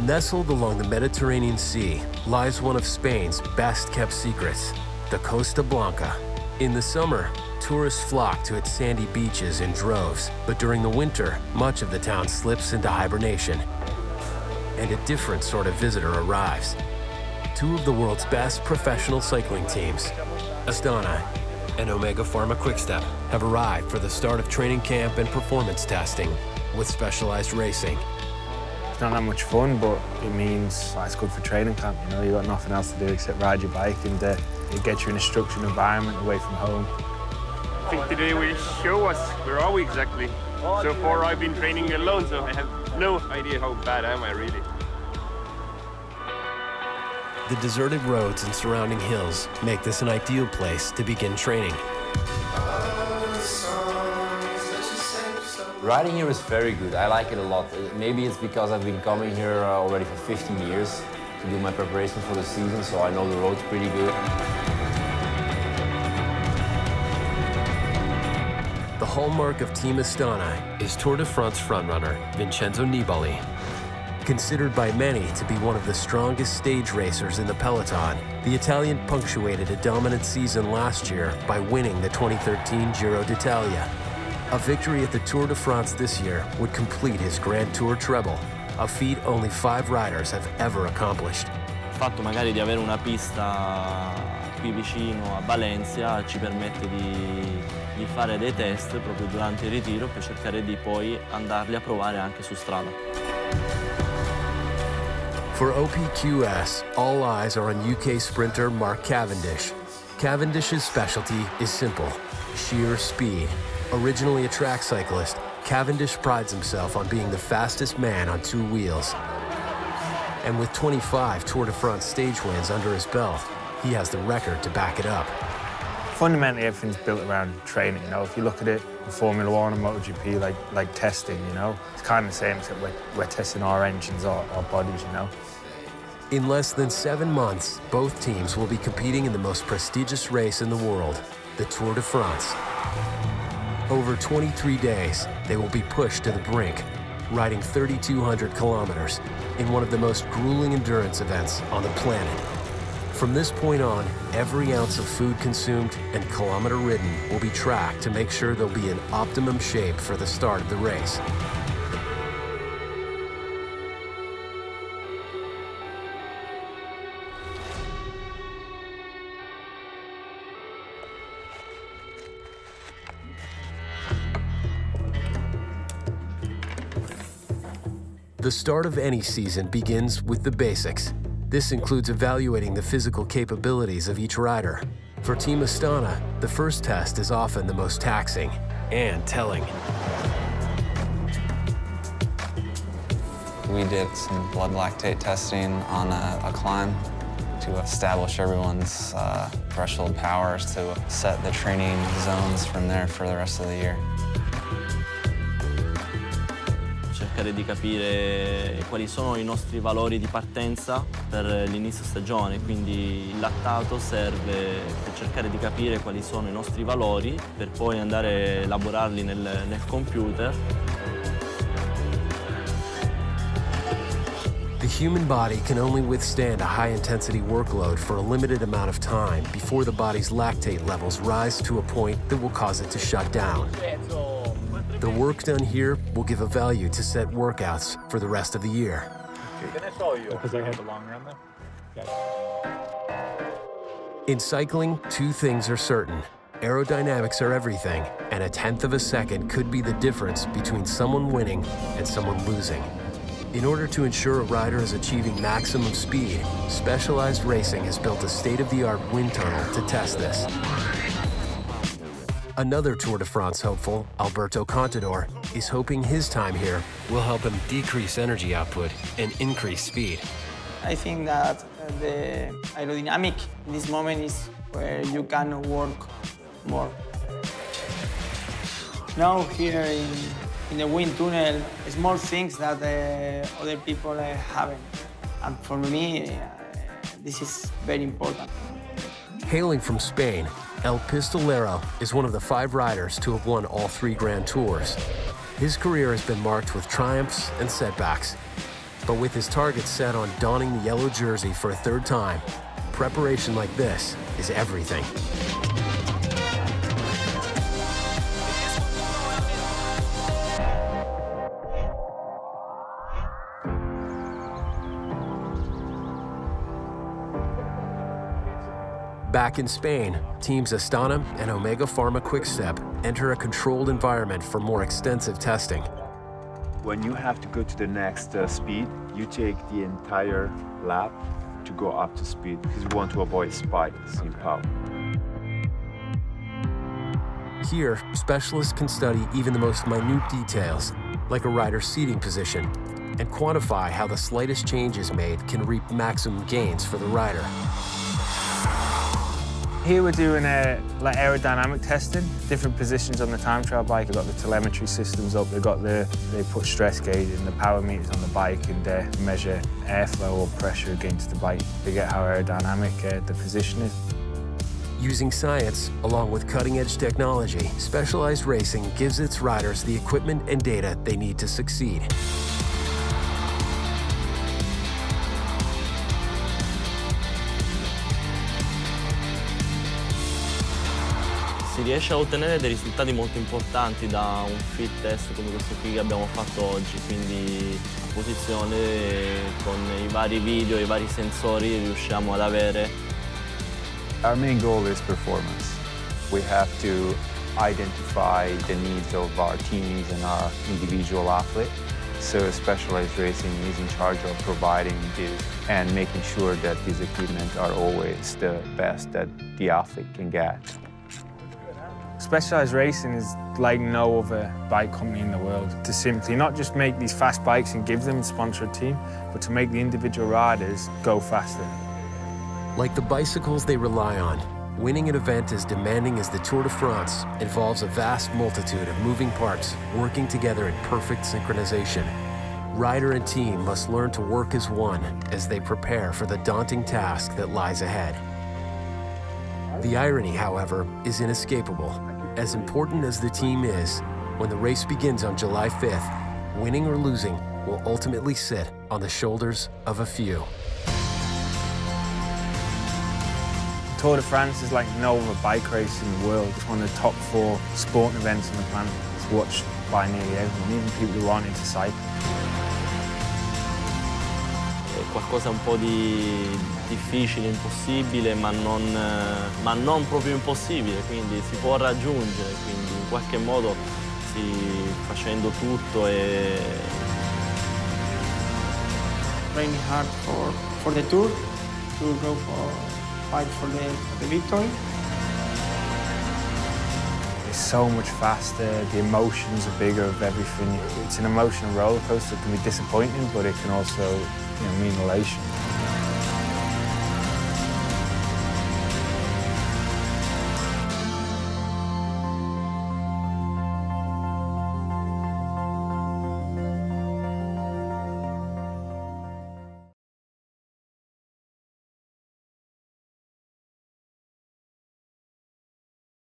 Nestled along the Mediterranean Sea lies one of Spain's best-kept secrets, the Costa Blanca. In the summer, tourists flock to its sandy beaches in droves, but during the winter, much of the town slips into hibernation, and a different sort of visitor arrives. Two of the world's best professional cycling teams, Astana and Omega Pharma Quickstep, have arrived for the start of training camp and performance testing with specialized racing. It's not that much fun, but it means it's good for training camp. You know, you've got nothing else to do except ride your bike, and it gets you in a structured environment away from home. I think today will show us where are we exactly. So far I've been training alone, so I have no idea how bad am I really. The deserted roads and surrounding hills make this an ideal place to begin training. Riding here is very good. I like it a lot. Maybe it's because I've been coming here already for 15 years to do my preparation for the season, so I know the roads pretty good. The hallmark of Team Astana is Tour de France frontrunner Vincenzo Nibali. Considered by many to be one of the strongest stage racers in the peloton, the Italian punctuated a dominant season last year by winning the 2013 Giro d'Italia. A victory at the Tour de France this year would complete his Grand Tour treble, a feat only 5 riders have ever accomplished. Il fatto magari di avere una pista qui vicino a Valencia ci permette di fare dei test proprio durante il ritiro per cercare di poi andarli a provare anche su strada. For OPQS, all eyes are on UK sprinter Mark Cavendish. Cavendish's specialty is simple, sheer speed. Originally a track cyclist, Cavendish prides himself on being the fastest man on 2 wheels. And with 25 Tour de France stage wins under his belt, he has the record to back it up. Fundamentally, everything's built around training. You know, if you look at it in Formula One and MotoGP, like testing, you know, it's kind of the same, except we're testing our engines, our bodies, you know. In less than 7 months, both teams will be competing in the most prestigious race in the world, the Tour de France. Over 23 days, they will be pushed to the brink, riding 3,200 kilometers in one of the most grueling endurance events on the planet. From this point on, every ounce of food consumed and kilometer ridden will be tracked to make sure they'll be in optimum shape for the start of the race. The start of any season begins with the basics. This includes evaluating the physical capabilities of each rider. For Team Astana, the first test is often the most taxing and telling. We did some blood lactate testing on a climb to establish everyone's threshold powers to set the training zones from there for the rest of the year. Cercare di capire quali sono i nostri valori di partenza per l'inizio stagione, quindi il lattato serve per cercare di capire quali sono i nostri valori per poi andare a elaborarli nel computer. The human body can only withstand a high-intensity workload for a limited amount of time before the body's lactate levels rise to a point that will cause it to shut down. The work done here will give a value to set workouts for the rest of the year. Because I had the long run there? In cycling, 2 things are certain. Aerodynamics are everything, and a 1/10 of a second could be the difference between someone winning and someone losing. In order to ensure a rider is achieving maximum speed, Specialized Racing has built a state-of-the-art wind tunnel to test this. Another Tour de France hopeful, Alberto Contador, is hoping his time here will help him decrease energy output and increase speed. I think that the aerodynamic in this moment is where you can work more. Now here in the wind tunnel, small things that other people haven't. And for me, this is very important. Hailing from Spain, El Pistolero is one of the 5 riders to have won all 3 Grand Tours. His career has been marked with triumphs and setbacks. But with his target set on donning the yellow jersey for a third time, preparation like this is everything. Back in Spain, teams Astana and Omega Pharma Quickstep enter a controlled environment for more extensive testing. When you have to go to the next speed, you take the entire lap to go up to speed because you want to avoid spikes in power. Here, specialists can study even the most minute details, like a rider's seating position, and quantify how the slightest changes made can reap maximum gains for the rider. Here we're doing like aerodynamic testing, different positions on the time trial bike. We've got the telemetry systems up, they put stress gauge and the power meters on the bike and measure airflow or pressure against the bike to get how aerodynamic the position is. Using science, along with cutting-edge technology, Specialized Racing gives its riders the equipment and data they need to succeed. Si riesce a ottenere dei risultati molto importanti da un fit test come questo qui che abbiamo fatto oggi, quindi a posizione con i vari video, i vari sensori riusciamo ad avere. Our main goal is performance. We have to identify the needs of our teams and our individual athlete. So Specialized Racing is in charge of providing this and making sure that these equipment are always the best that the athlete can get. Specialized Racing is like no other bike company in the world. To simply not just make these fast bikes and give them a sponsored team, but to make the individual riders go faster. Like the bicycles they rely on, winning an event as demanding as the Tour de France involves a vast multitude of moving parts working together in perfect synchronization. Rider and team must learn to work as one as they prepare for the daunting task that lies ahead. The irony, however, is inescapable. As important as the team is, when the race begins on July 5th, winning or losing will ultimately sit on the shoulders of a few. Tour de France is like no other bike race in the world. It's one of the top 4 sporting events on the planet. It's watched by nearly everyone, even people who aren't into cycling. È qualcosa un po' di difficile, impossibile, ma non proprio impossibile, quindi si può raggiungere, quindi in qualche modo facendo tutto e... Training hard for the tour to go fight for the victory. It's so much faster, the emotions are bigger of everything. It's an emotional roller coaster. It can be disappointing, but it can also mean elation.